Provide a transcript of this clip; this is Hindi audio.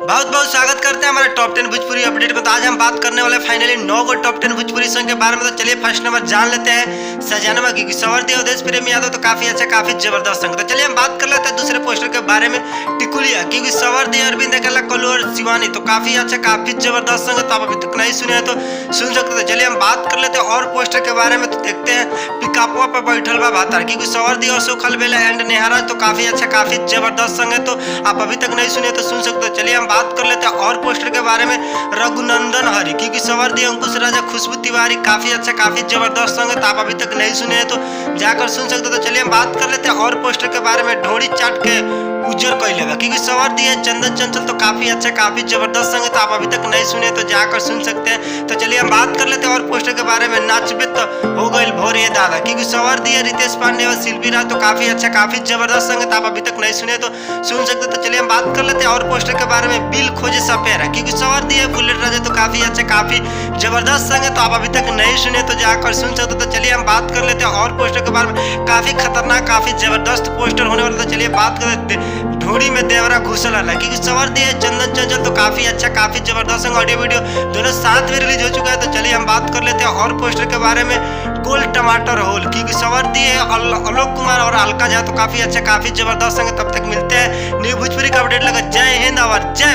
बहुत बहुत स्वागत करते हैं हमारे टॉप 10 भोजपुरी अपडेट में। तो आज हम बात करने वाले फाइनली 9 गो टॉप 10 भोजपुरी सॉन्ग के बारे में। तो चलिए फर्स्ट नंबर जान लेते हैं सजानवा की सवर दिया देश प्रेम यादव। तो काफी अच्छा काफी जबरदस्त सॉन्ग। तो चलिए हम बात कर लेते हैं दूसरे पोस्टर के बारे में, टिकुलिया, क्योंकि सवर दिया अरविंद अकेला कल्लू और शिवानी। तो काफी अच्छा काफी जबरदस्त सॉन्ग है। तो आप अभी तक नहीं सुने हैं तो सुन सकते थे। चलिए हम बात कर लेते हैं और पोस्टर के बारे में। तो देखते हैं पिकापुआ पर बैठल बा भातार, क्योंकि सवर दिया और सुखल बेला एंड नेहारा। तो काफी अच्छा काफी जबरदस्त सॉन्ग है। तो आप अभी तक नहीं सुने तो सुन सकते हो। चलिए हम बात कर लेते हैं और पोस्टर के बारे में, रघुनंदन हरि, क्योंकि सवर दिया अंकुश राजा खुशबू तिवारी। काफी अच्छा काफी जबरदस्त सॉन्ग है। तो आप अभी तक नहीं सुने हैं तो जाकर सुन सकते हो। तो चलिए हम बात कर लेते हैं और पोस्टर के बारे में, ढोड़ी चाट के उज्जर कैले बा, क्योंकि सवर दिया चंदन चंचल। तो काफी अच्छा काफी जबरदस्त सॉन्ग है। तो आप अभी तक नहीं सुने तो जाकर सुन सकते हैं। तो चलिए हम बात कर लेते हैं और पोस्टर के बारे में, नाचबे तो हो गई भोर ये दादा, क्योंकि सवर दिया रितेश पांडे और शिल्पी राज। तो काफी अच्छा काफी जबरदस्त सॉन्ग है। तो आप अभी तक नहीं सुने तो सुन सकते। तो चलिए हम बात कर लेते हैं और पोस्टर के बारे में, बिल खोजे सपेरा, क्योंकि सवर दिया बुलेट राजा। तो काफी अच्छा काफी जबरदस्त सॉन्ग है। तो आप अभी तक नहीं सुने तो जाकर सुन सकते। तो चलिए हम बात कर लेते हैं और पोस्टर के बारे में, काफी खतरनाक काफी जबरदस्त पोस्टर होने वाला। तो चलिए बात कर लेते हैं, ढोड़ी में देवरा घुसल वाला, क्योंकि सवर दिया चंदन चंचल। तो काफी अच्छा काफी जबरदस्त ऑडियो वीडियो दोनों साथ में रिलीज हो चुका है। तो चलिए हम बात कर लेते हैं और पोस्टर के बारे में, गोल टमाटर होल, क्योंकि सवर दिए आलोक कुमार और अलका झा। तो काफी अच्छा काफी जबरदस्त संग। तब तक मिलते हैं न्यू भोजपुरी का अपडेट लगा। जय हिंद और जय